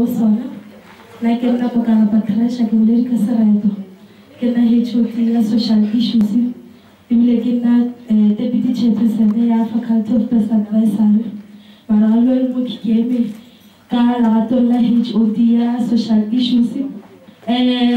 sona na ke nna bokana ba Tresha ke bile ka Serato ke na HOD ya social issues ibile ke na deputy chairperson ya faculty of press advisory baralo mo kikeme ka la HOD ya social issues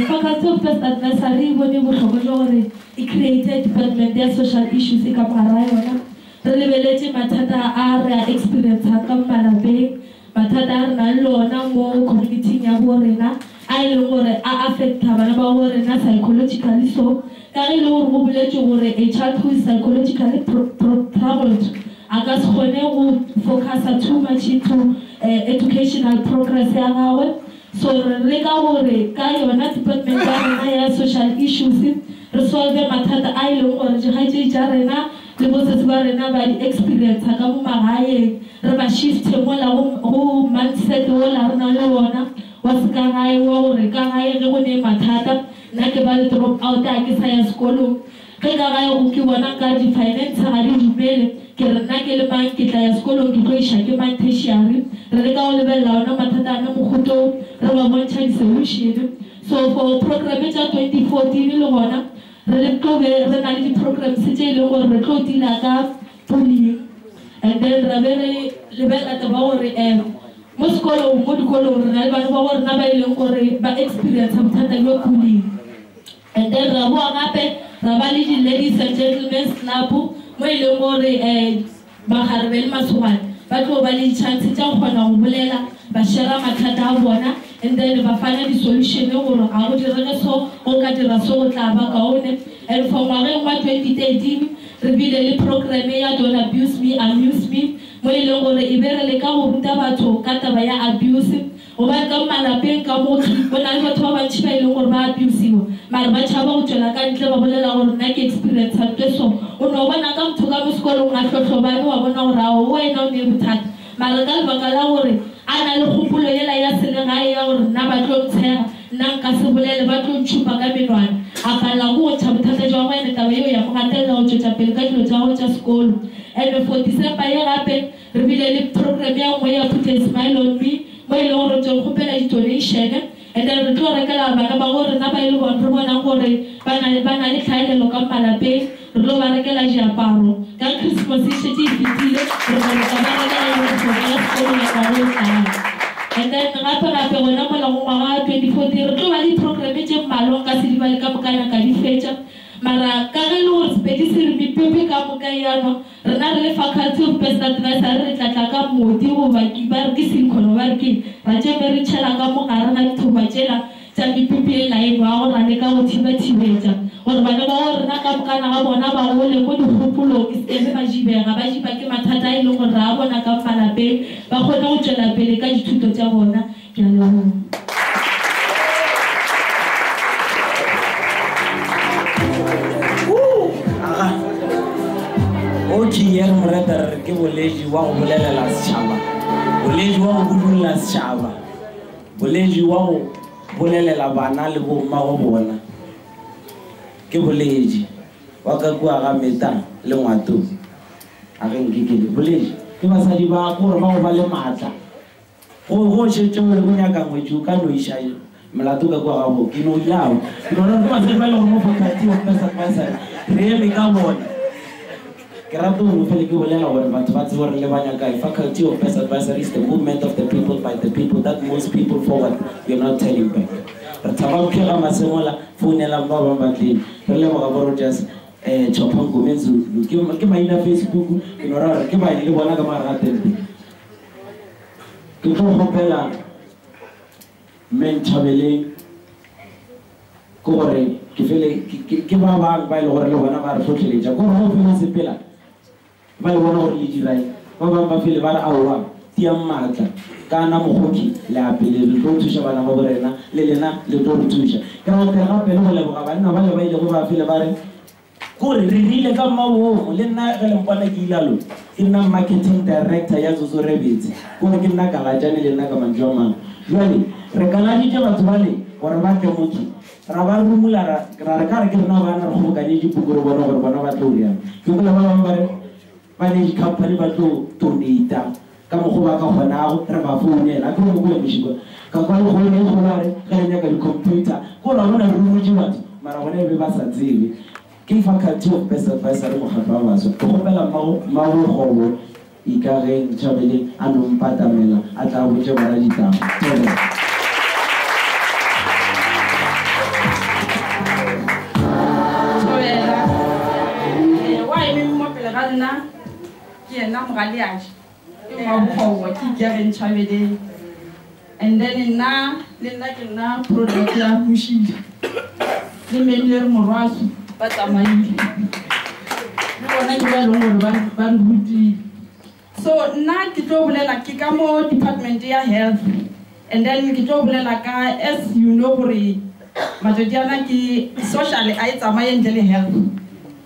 faculty of press advisory bone botlhokwa jwa gore e created department ya social issues ka mara yona re lebeletse mathata a re experience ka malapeng mathata a re na lona mo community ya borena a ile gore a affect bana ba borena psychologically so ka re le gore go boletse gore a child who is psychologically troubled aka se gone go focus too much into educational progress ya gawe so re ka gore ka yona department ya social issues re solve mathata a ile gore ja rena le botse ba rena ba experience ka mo magae re ba shift mo la go mindset o la rena le bona wa se ka gae wa gore ka gae ge go ne mathata nna ke ba le drop out a ke sa ya sekolo ge ka gae go ke bona ka di finance ga di dumele ke re nna ke le mang ke tla ya sekolo ke tlo isha ke man tertiary re le ka go lebella ona mathata a mo goto re ba bontsha di solution so for program ya 2014 le gona re tlo be re na le programs tse ile gore re tlo dila ka bullying and then ra be re lebella ta ba gore mo dikolong re na le bana ba gore na ba ile gore ba experience bothata jwa bullying and then ra bo gape ra ba le di ladies and gentlemen club mo ile gore ba harbe le masogana ba tlo ba le chance tsa go kgona go bolela ba share mathata a bona and then ba fana di solution gore a go dira so o ka dira so go tla ba kaone and for ngwageng wa 2013 re bile le program ya Don't Abuse Me Amuse Me mo ile gore e bere le ka go ruta batho ka taba ya abuse o ba ka malapeng ka mo bona le batho ba bantsi ba ile gore ba abuse mara ba tshaba go tswela ka ntle ba bolela gore nna ke experience ha tso o no bona ka motho ka mo sekolong a hlotlhobane wa bona gore a o wena o ne bothata mara ka lebaka la gore a na le kgopolo ela ya selegae ya gore nna ba tlo ntshega nna nka se bolele ba tlo ntšhupa ka menwana a kala go tšha bothata jwa gone taba eo ya mo gatelela go tšwetša pele ka dilo tša go tša sekolo and for December ye gape re bile le program ya nngwe ya Put a Smile on Me mo e le gore tlo kgopela di-donation and then re tlo rekela bana ba gore na ba ile bona re bonang gore ba na le tlhaelelo ka malapeng re tlo ba rekela diaparo ka Christmas e šetse e fetile re ba rekela sekolo ya go tla and then gape gona mola go ngwaga 2014 re tlo ba le program tse mmalwa ka se di ba le ka mokana ka di fetša mara ka ge le gore sepedi se re mepepe ka moka yano re na re le faculty of best advisory re tlatla ka modi goba ba re ke silicone ba re ke ra tsebe re tšhela ka mogare ga dithuba tšela tša mepepe e laeno a go rane ka go thibathibetša gore bana ba go rena ka mokana ga bona ba gole mo dikgopolong e sekebe ba jibega ba jiba ke mathata e leng gore ra bona ka malapeng ba kgone go tswela pele ka dithuto tša bona ke a leboga Okier morata ke boleji wa go bolelela setšhaba boleji wa go budulla setšhaba boleji wa go bolelela bana le bomma go bona ke boleji wa ka kua ga meta le ngwato a ge nkekele boleji ke basadi ba gore ba go ba le maatla go šetše gore go nyaka ngwetši o ka no iša molato ka kua gabo ke no ilao ke nona ke basadi ba le gore mo faculty of best advisory re eme ka bona ke rata go fele ke bolela gore batho ba tsebe re le banyaka faculty of best advisory is the movement of the people by the people that moves people forward we are not turning back re tshaba go kega masemola founela ba ba batleng re leboga bo Rogers Chophango Menzu ke maina Facebook ke no ra ke ba ile bona ka maratente ke tlo gopela men Thabeleng ko gore ke fele ke ba ba ile gore le bona ba re tlhotlheletša ko go fela sepela ba le bona gore le dirai ba ba fele ba re aowa tia matla kana mogoki le apele le tlo thuša bana ba borena le lena le tlo re thuša ke ra ke gape le go leboga banna ba le ba ile go ba fele ba re gore re rile ka mabomo le nna ge le mpona ke ilalo ke nna marketing director ya Zozo Rebetse gore ke nna kalajane le nna ka mantswe a mang jwale re kaladitše batho ba le gore ba tle moki ra ba rumula ra re ka re ke rena bana re kgobokanye dipuku re bona gore bona ba tlo riana ke gola ba bangwe ba re ba le di-company ba tlo donata ka mo go ba ka gonago re ba founela ke mo go le mshiko ka kwa go ne go ba re ga nya ka computer go la bona re mo jiwa mara bona be ba sa tsebe ke faculty of best advisor mo gapa ba so go pela go ikageng tšhabeleng a nompatamela a tla botse bara ditaba and then na product ya mushile le menler morwasu ba tsamaile le bona ke ba lengwe ba ruti so na ke tlo bolela ke ka mo department ya health and then ke tlo bolela ka as you know gore matsodiana ke social a tsamaye ntle le health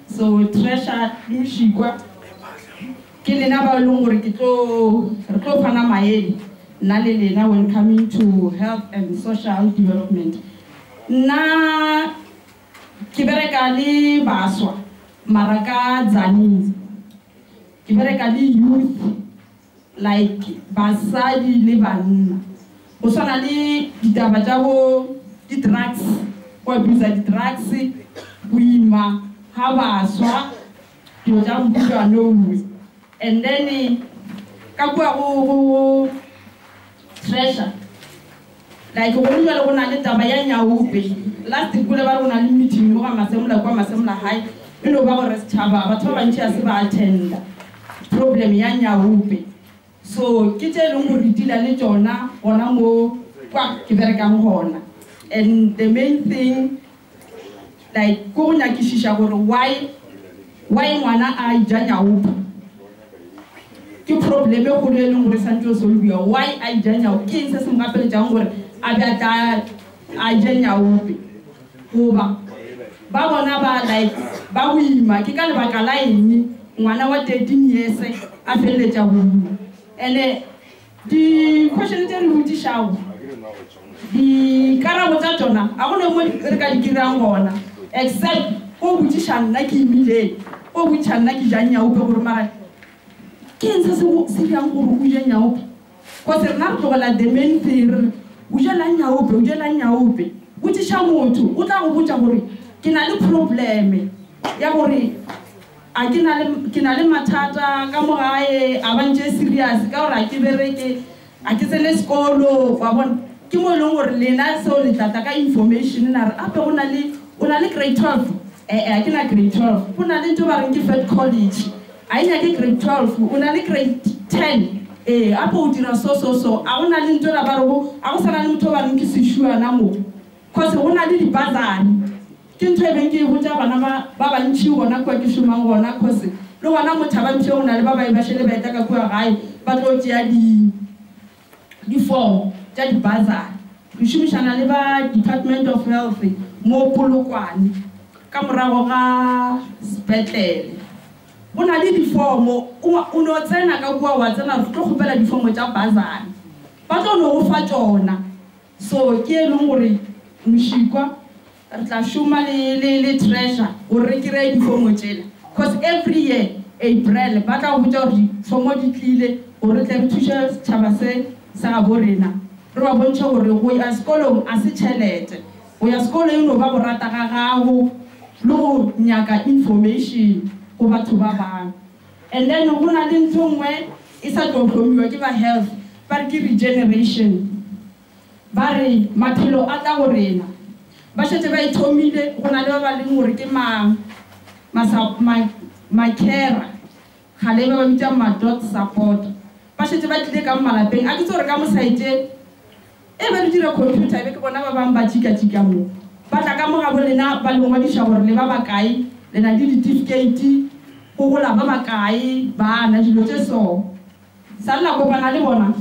so treasure mushikwa ke lena ba leng gore ke tlo re tlo fana maele na le lena when coming to health and social development na ke bereka le baswa maraka dzani ke bereka le youth like basadi le banna go swana le ditaba tsa go di drugs go abuse di drugs buima ha baswa ke tla mpuka no and then ka kwa go treasure like go nna le na le taba ya nyaupe last kule ba rona le meeting mo ga masemla high eno ba go re tshaba batho ba ntse a se ba attend problem ya nyaupe so ke tseleng go ditila le tsona gona mo kwa ke berekang gona and the main thing like go nyakishisha gore why ngwana a ija nyaupe ke problem e go le leng gore santse solviwa why a ija nyaupe ke se se ngapele jang gore a bya a ija nyaupe goba ba bona ba like ba buima ke ka lebaka la eng ngwana wa 13 years a feletsa go ene di question tse re botsishago di karabo tsa tsona a go le mo re ka dikirang gona except go botsisha nna ke imile go botsha nna ke janya upe gore mara ke ntse se yang gore o janya upe go se rena tlogela the main thing o jela nyaupe botsisha motho o tla go botsa gore ke na le problem ya gore a ke na le mathata ka mogae a bantse serious ka gore a ke bereke a ke tsene sekolo wa bona ke mo leng gore lena seo le tlatla ka information na re ape o na le grade 12 a ke na grade 12 go na le ntho ba reng ke Fed College a ina ke grade 12 o na le grade 10 ape o dira so a gona le ntho la ba re a go sana le motho ba reng ke seshua na mo cause go na le dibazani ke ntho e beng ke botsa bana ba bantši gona kwa ke šomang gona cause le gona mothaba mphe o na le ba ba shele ba eta ka kwa gae ba tlo tšea di-form tša dibazari re šomišana le ba Department of Health mo Polokwane ka morago ga sepetlele go na le difomo o no tsena ka kwa wa tsena re tlo kgopela difomo tša bazari ba tlo no go fa tsona so ke e leng gore mošikwa re tla šoma le treasure gore re kry difomo tsela because every year April ba tla go botsa gore difomo di tlile gore tle re thuše setšhaba se sa ga borena re ba bontšha gore go ya sekolong a se tšhelete go ya sekolo eno ba go rata ga gago le go nyaka information go batho ba bangwe and then go na le ntho nngwe e sa tlo hlomiwa ke ba health ba re ke regeneration ba re maphelo a tla go rena ba šetse ba ithomile go na le ba ba leng gore ke makera gale ba bitsa ma-dot support ba šetse ba tlile ka malapeng a ke tse gore ka mosaete e ba re dira computer e be ke bona ba bangwe ba tšika mo ba tla ka mogabo lena ba lengwadiša gore le ba bakae le na le certificate go gola ba bakae bana dilo tse so sa lla kopana le bona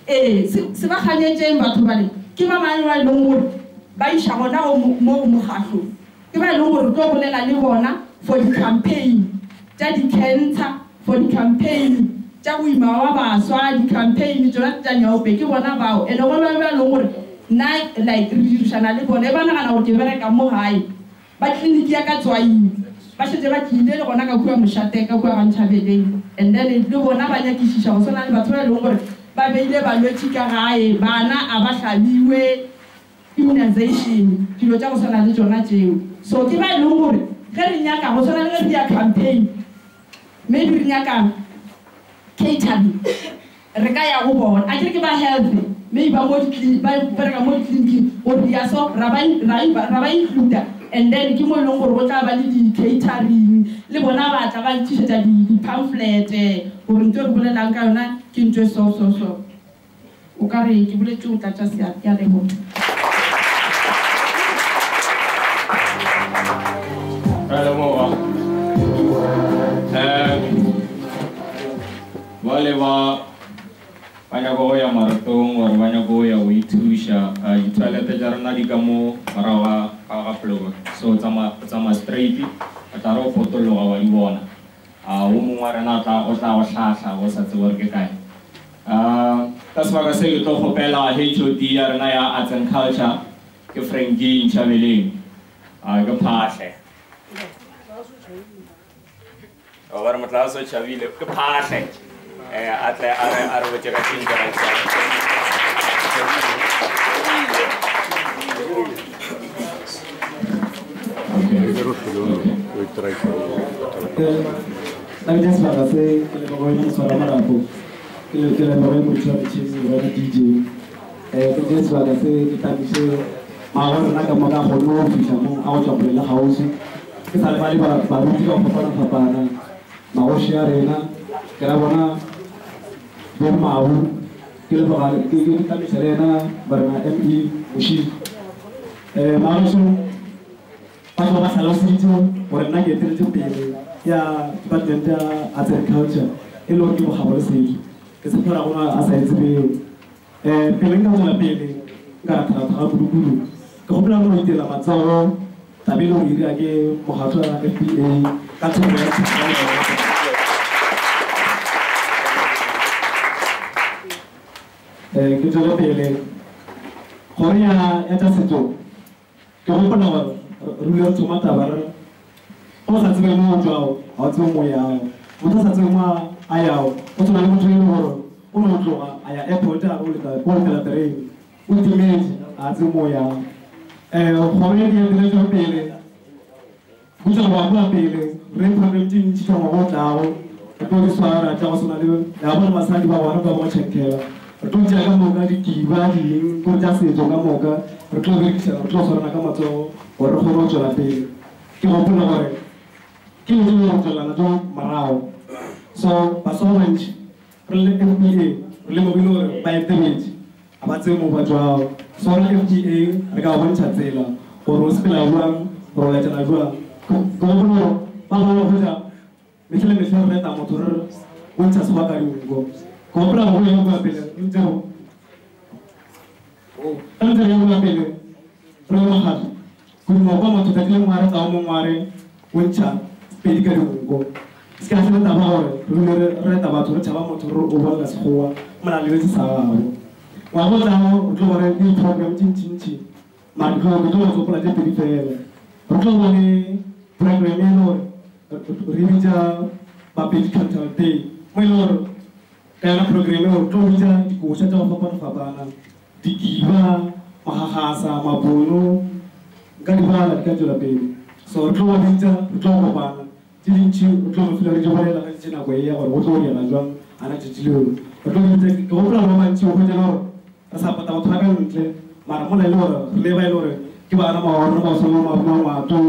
se ba kganyetseng batho bale ke ba bangwe ba leng gore ba iša gona mo mokgatlho ke ba leng gore tlo bolela le bona for the campaign tša di-cancer for the campaign tša boima wa baswa di-campaign tsona tša nyaupe ke bona bao and go ba leng gore nna like re dirišana le bona e ba nagana gore ke bereka mo gae ba tleliniki ya ka tswaile ba shetse ba tlile le gona ka kua moshate ka kua Gantšhabeleng and then le bona ba nyakišiša go swana le batho ba e leng gore ba beile balwetse ka gae bana a ba hlabiwe immunization dilo tša go swana le tsona tšeo so ke ba e leng gore ge re nyaka go swana le ge re ya campaign maybe re nyaka catering re ka ya go bona a kere ke ba healthy maybe ba bereka mo ditleliniking or dia so ra ba include and then ke mo e leng gore go tla ba le di-catering le bona ba tla ba tlišetša di-pamphlet gore ntho re bolelang ka yona ke ntho e so o ka re ke boletse go tlatša seabe ya leboga Vale banyak go ya maratong or banyak go ya ituisha toilet jarana di kamu marawa ka so sama straight ataro foto lo ga ibona umu warana ta o ta o sasa o sa tswer ke kai taswa ga se to hopela HOD yarana ya arts and culture ke Frankie Nchabeleng ga phashe over matlaso chavile ke phashe atle are wo tšeka tšeng ka rantsa la vida es para hacer que le pongo para marapo que le pongo mucho a chisme para DJ que es para hacer que también ahora na ka maka go no fisa mo a o tswa la house ke sa le ba ruti ka papana ma o share rena ke ra bona mau kilo bakal kiki kami serena barna ME mushi mausum pas masalah situ orang nak kita tu pilih ya department agriculture elo kita hafal sih kesempatan orang asal itu pilih kau jangan pilih nggak terlalu buru-buru kau bilang mau itu lama jauh tapi lo ini lagi mahasiswa FPA kan sebenarnya que yo lo pele Korea eta seto que ho pana wa rulo tomata bar o sa tsebe mo jao o tsebe mo ya o sa tsebe mo ayao o tsona mo tsebe mo o no tloga aya airport a go la tereng ultimate a tsebe mo ya Korea di yo pele buja wa ba pele re problem tin tshitwa mo tlawo to di swara tla go sona le ya bona masadi ba wana ba mo checkela Rutja ka moka di kiba di ko ja se jo ka moka re tlo sora ka matso o re go tswela pele ke go pula gore ke le go tswela na jo marao so pasoment re le FPA re le mo bino ba etemedi aba tse mo ba jwa so re FPA re ka bontsha tsela gore o spela bang go la tsela jwa go bono ba ba go ja metele re ta motor o ntsa so ba ka go compra mo yo ba pele ntero tanto yo ba pele pro ma ha ku mo ba mo to takle mo ara ta mo mare uncha pedi ka go ska se ta ba ore re ta ba to cha ba mo to o ba la schoa mana le sa wa go ta mo to re ni program chin ma go go to ko la je pedi fele ro mo ni program no rimija ba pedi kan ta te mo lo kaya programme o to bija di ko sa ta fapana di kiba mahahasa mabono galibala ka jola pe so to bija to fapana tidin chi to mo fila jo bale la ka tsena ko ya go to ya la jwa ana tshilo to bija ko pro ma chi o ja no sa pata o thaga ntle mara mo le le ba le ke ba na ma o no so ma to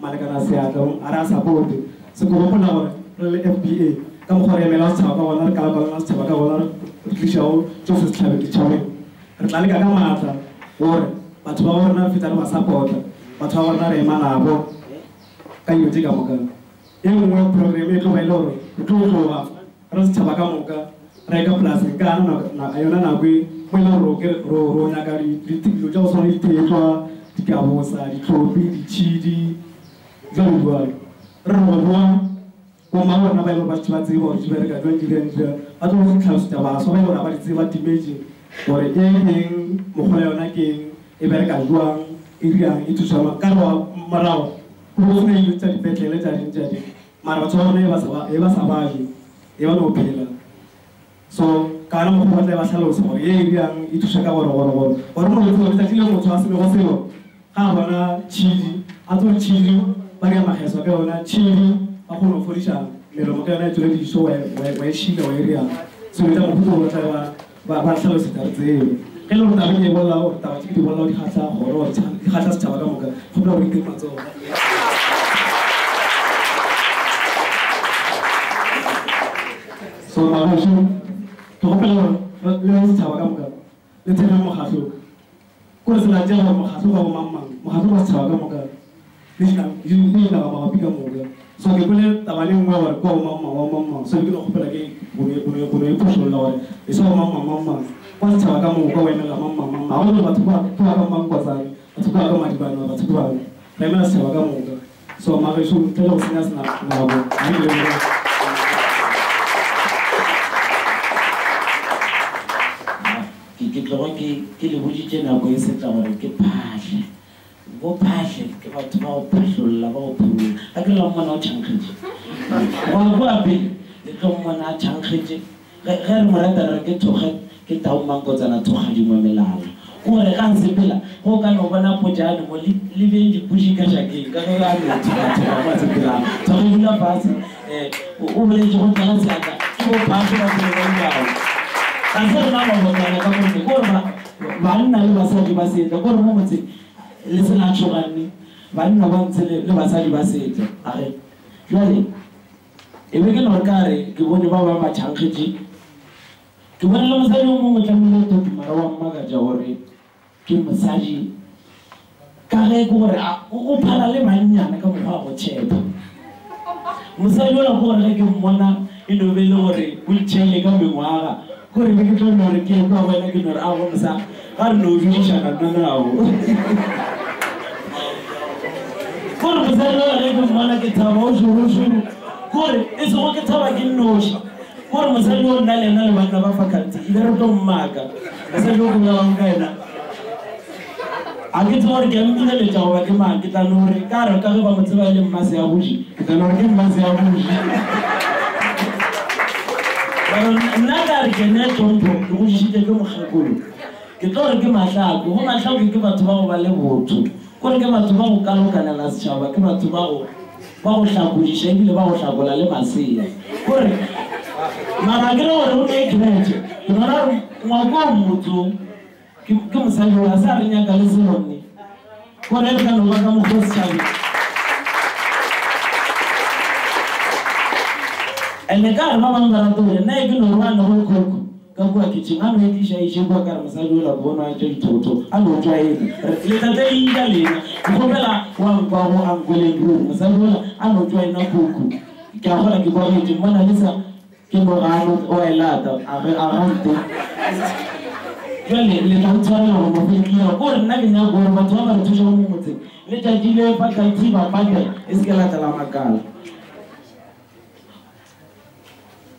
malaka na sia to ara support so ko mo na le FPA kamu khore melas chapa wala kala kala nas chapa ka wala klishao joseph chabe kichawe rtlale ka mata ore batho ba bona fitana ba support batho ba bona re mana bo ka yo diga moka e mo program e tlo ba iloro tlo ba ras chapa ka moka re ka plus ka na ayona na kwe mo iloro ke ro nya ka di tiklo ja so ni te twa di ka bosa di trophy di chidi zalwa ro Kuma wana ba ilo ba tshwatsi bo tshwere ka 2020 ba tlo go tlhalosa ba so ba ilo ba ditse ba dimage gore mo go yona ke e bereka jwang e ria e thusa ka wa marao go ne yu tsa dipetlele tsa di mara ba tsona e ba sabali e ba no phela so kana mo go batla ba tlhalosa gore e riang e thusa ka gore no go tsa tlile motho a se go selo ga bona chili a tlo chili ba ga mageso ka ona chili a go no fodisha melo mo ka na tsole di so wa shile wa riang so le mo go batla ba tlhalosa tseo ke lo ta be bolla o ta tsi di bolla di khatsa gore di khatsa se tshaba ka mo ka go bla re ke matso so ma ho to go pela le se tshaba ka mo ka le tsena mo khatlo ko se la jela mo khatlo ka mamma mo khatlo ba tshaba ka mo ka ni na ma pika mo ka so ke pele ta ba le ngwa wa ko mamma so ke go pela ke bone po so la wa e so mamma kwa tshaba ka mo ka wena la mamma a ba batho ba ka mamma kwa tsane batho ba ka madibana batho ba re mena tshaba ka mo ka so ma re so tlo sina na go ni le ke tlo ke le boditse nako e se tla gore ke phahle go phahle ke batho ba go phahlolla ba go phula a ke la mona o thankgetse wa go ape le tlo mona a thankgetse ge re morata re ke thoge ke tao mangotsana thoga di mo melala gore ga nsepela go ka no bona pojane mo le be di pushi ka shakeng ka ga la thoga ba tsepela thoga dula fase o bele go tsana tsaka ke go phahlo ba go ba ka se na ba bona ka mo gore ba nna le basadi ba setla gore mo motse le sena tshogane ba nna ba ntse le basadi ba setla a re jwale e be ke no ka re ke bone ba ba mathankgetse ke bona le mosadi o mongwe tlamehile to mara wa mmaga ja gore ke mosadi ka ge ke gore o phala le mannyana ka mokgwa go tshepa mosadi o la gore ge ke mmona e no be le gore o itshele ka mengwaga gore be ke tlo no re ke kwa wena ke no re a go msa ga re no dušana nnago gore mosadi o la ge ke mmona ke thaba o šorošoro gore e sego ke thaba ke nnoši gore mosadi o nna le ena le banna ba faculty e be re tlo mmaka mosadi o kobjabang ka ena a ke tse gore ke ampileletša goba ke mang ke tla no gore ka re ka ge ba motseba e le mmase ya boši ke tla no gore ke mmase ya boši nna ka re ke ne tlhompho ke go šišitše ke mokgakolo ke tlo gore ke mahlako go mahlako ke batho ba go ba le botho kore ke batho ba go kalokanela setšhaba ke batho ba go hlakodiša ebile ba go hlakola le masea gore mara ke re gore o ne krete ke nona ngwako motho ke mosadi a sa re nyaka le selone gore re ka no ba ka mokgwa setšhabe ene ka re ba bangwe ba rata gore nna e ke no roa le go koko ka bua kitchen a no e tlišaiše bua ka re mosadi o la bona a tša dithotho a no tswaele letate le ika lena kgopela wa nkwago a nkweleng ruri mosadi ola a no tswaena koko ke a gola ke kwagetse mona le sa ke mogano o a elata a gante jale le tla tshwarela go mofekile gore nna ke nyaka gore batho ba ba re thuša go mo motseng le tšatšile faculty ba pate e se ke latela makala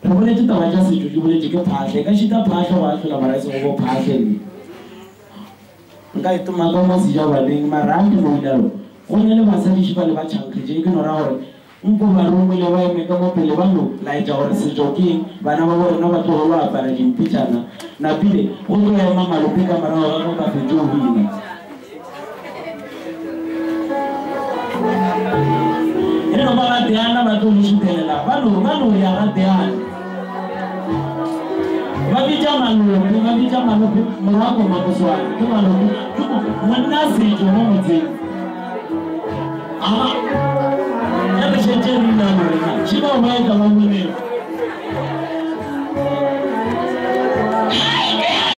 re boletse taba tša setšo ke boletse ke phahle ka šita phahle go a tlhola maraese go bo phahle nka itoma ka mo seja baneng mara a ke moilalo go ne le basadiši ba le ba tšhankgetše ke nora gore nko ba romele ba eme ka mo pele ba no laetša gore setšo ke eng bana ba borena ba tlogo lo apara dimpitšana napile go tlo ema malope ka morago ga go ka fetše o bina e no ba gateana ba tlo le šutelela ba no ya gateana ba bitša malope morago makoswane ke malope monna setšo mo motseng e re šetse rena lorena šeba o ba e ka ba moneng